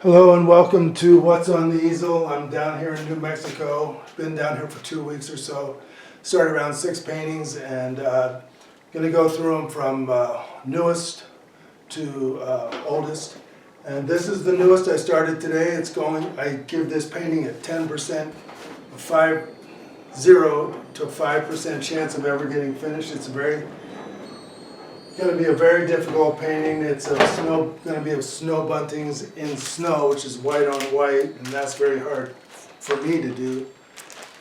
Hello and welcome to What's on the Easel. I'm down here in New Mexico. Been down here for 2 weeks or so. Started around 6 paintings and going to go through them from newest to oldest. And this is the newest I started today. I give this painting a 10%, a 0 to 5% chance of ever getting finished. It's going to be a very difficult painting. It's going to be of snow buntings in snow, which is white on white, and that's very hard for me to do.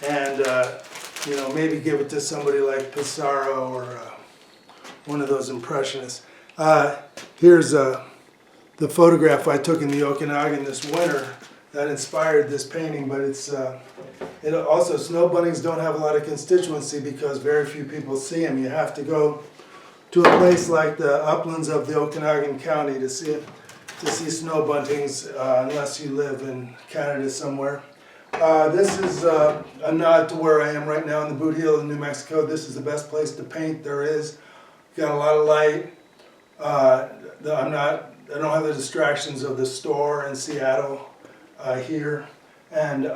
And maybe give it to somebody like Pissarro or one of those impressionists. Here's the photograph I took in the Okanagan this winter that inspired this painting. But also snow buntings don't have a lot of constituency because very few people see them. You have to go to a place like the uplands of the Okanagan County to see snow buntings unless you live in Canada somewhere. This is a nod to where I am right now in the Boot Heel in New Mexico. This is the best place to paint there is. Got a lot of light. I don't have the distractions of the store in Seattle here, and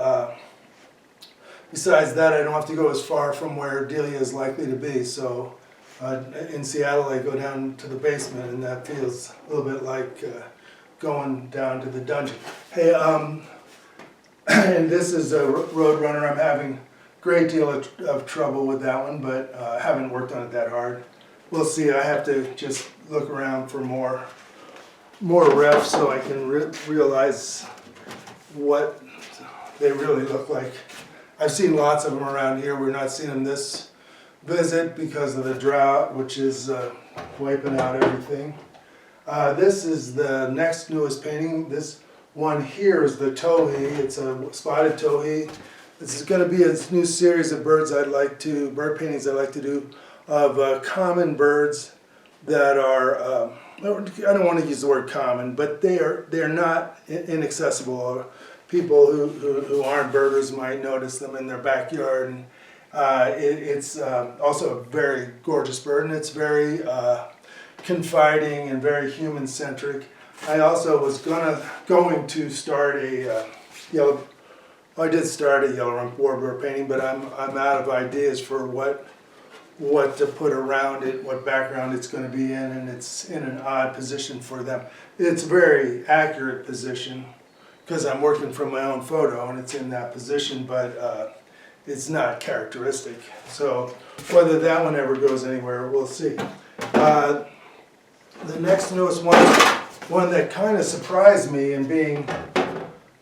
besides that, I don't have to go as far from where Delia is likely to be. So. In Seattle, I go down to the basement, and that feels a little bit like going down to the dungeon. Hey, and this is a Roadrunner. I'm having a great deal of trouble with that one, but I haven't worked on it that hard. We'll see. I have to just look around for more refs so I can realize what they really look like. I've seen lots of them around here. We're not seeing them this visit because of the drought, which is wiping out everything. This is the next newest painting. This one here is the towhee. It's a spotted towhee. This is going to be a new series of bird paintings I'd like to do of common birds that are, I don't want to use the word common, but they're not inaccessible. People who aren't birders might notice them in their backyard. And it's also a very gorgeous bird, and it's very confiding and very human-centric. I also was going to start a I did start a yellow-rumped warbler painting, but I'm out of ideas for what to put around it, what background it's going to be in, and it's in an odd position for them. It's a very accurate position because I'm working from my own photo, and it's in that position, but it's not characteristic. So whether that one ever goes anywhere, we'll see. The next newest one that kind of surprised me in being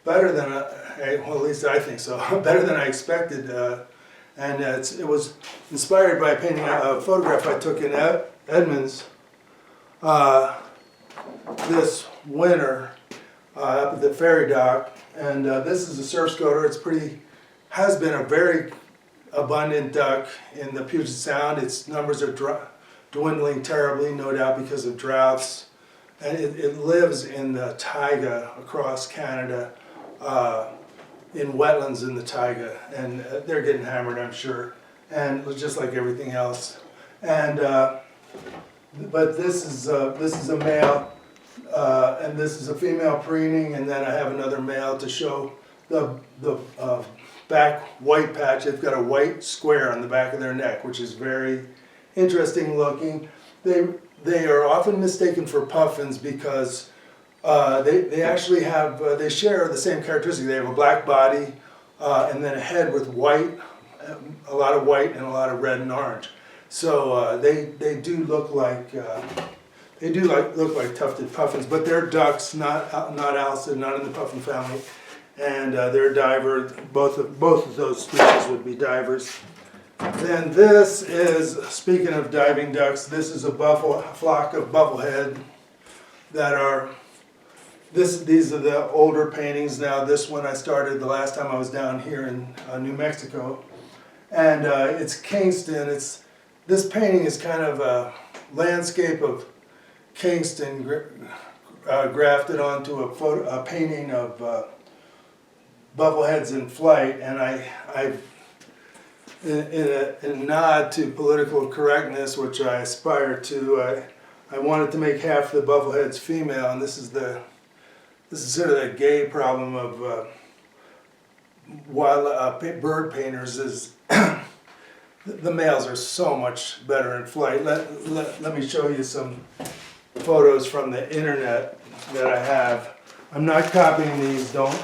better than, well, at least I think so, better than I expected. And it was inspired by a photograph I took in Edmonds this winter up at the ferry dock. And this is a surf scoter. Has been a very abundant duck in the Puget Sound. Its numbers are dwindling terribly, no doubt because of droughts. And it lives in the taiga across Canada, in wetlands in the taiga, and they're getting hammered, I'm sure, and just like everything else. And but this is a male, and this is a female preening, and then I have another male to show the back white patch. They've got a white square on the back of their neck, which is very interesting looking. They are often mistaken for puffins because they actually have they share the same characteristic. They have a black body and then a head with white, a lot of white and a lot of red and orange. So they do look like look like tufted puffins, but they're ducks, not alcid, not in the puffin family. And they're diver. Both of those species would be divers. Then this is, speaking of diving ducks, this is a flock of bubblehead that are. These are the older paintings now. This one I started the last time I was down here in New Mexico, and it's Kingston. This painting is kind of a landscape of Kingston grafted onto a painting of bubbleheads in flight, and in a nod to political correctness, which I aspire to, I wanted to make half the bubbleheads female, and this is the this is sort of the gay problem of bird painters is the males are so much better in flight. Let me show you some photos from the internet that I have. I'm not copying these, don't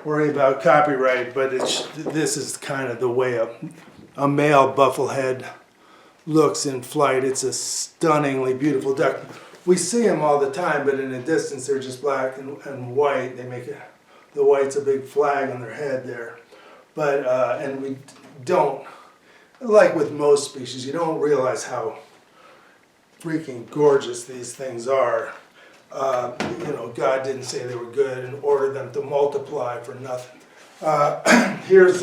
worry about copyright, but this is kind of the way a male bufflehead looks in flight. It's a stunningly beautiful duck. We see them all the time, but in the distance they're just black and white. They make the white's a big flag on their head there. But, and we don't, like with most species, you don't realize how freaking gorgeous these things are. You know, God didn't say they were good and ordered them to multiply for nothing. Here's,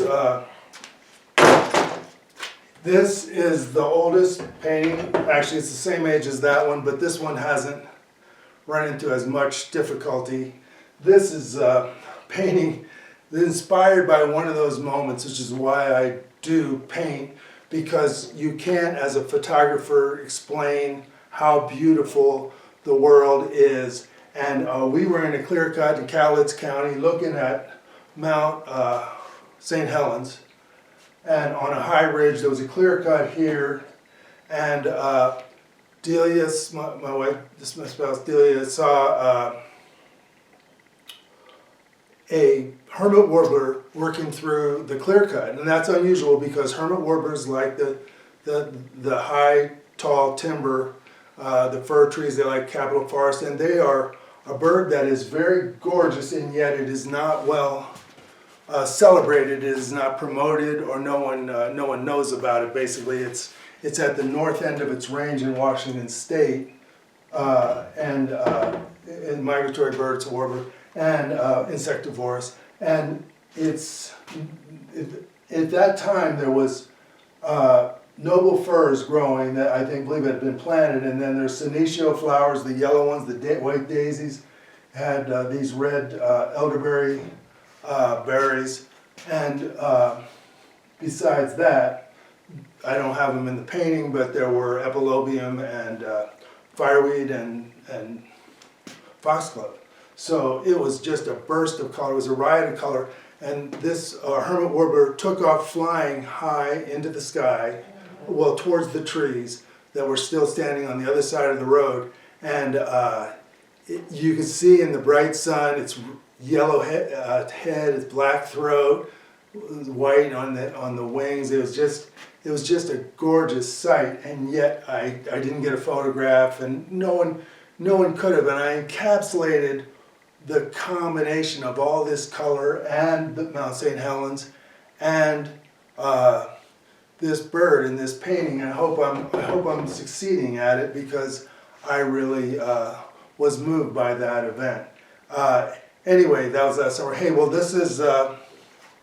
this is the oldest painting. Actually, it's the same age as that one, but this one hasn't run into as much difficulty. This is a painting inspired by one of those moments, which is why I do paint, because you can't, as a photographer, explain how beautiful the world is. And we were in a clear cut in Cowlitz County looking at Mount St. Helens. And on a high ridge, there was a clear cut here. And Delia, my wife, this is my spouse, Delia, saw a hermit warbler working through the clear cut. And that's unusual because hermit warblers like the high, tall timber, the fir trees, they like capital forest, and they are a bird that is very gorgeous, and yet it is not well celebrated. It is not promoted, or no one knows about it. Basically, it's at the north end of its range in Washington State, and migratory bird, it's a warbler, and insectivorous. And at that time there was noble firs growing that I believe had been planted, and then there's senecio flowers, the yellow ones, the white daisies, had these red elderberry berries, and besides that, I don't have them in the painting, but there were epilobium and fireweed and foxglove. So it was just a burst of color, it was a riot of color, and this hermit warbler took off flying high into the sky, well, towards the trees that were still standing on the other side of the road, and you could see in the bright sun its yellow head, its black throat, white on the wings. It was just a gorgeous sight, and yet I didn't get a photograph, and no one could have. And I encapsulated the combination of all this color and the Mount St. Helens and this bird in this painting. And I hope I'm succeeding at it, because I really was moved by that event. Anyway, that was that summer. Hey, well, this is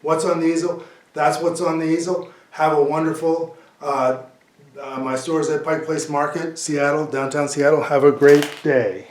what's on the easel. That's what's on the easel. Have a wonderful, my store is at Pike Place Market, Seattle, downtown Seattle. Have a great day.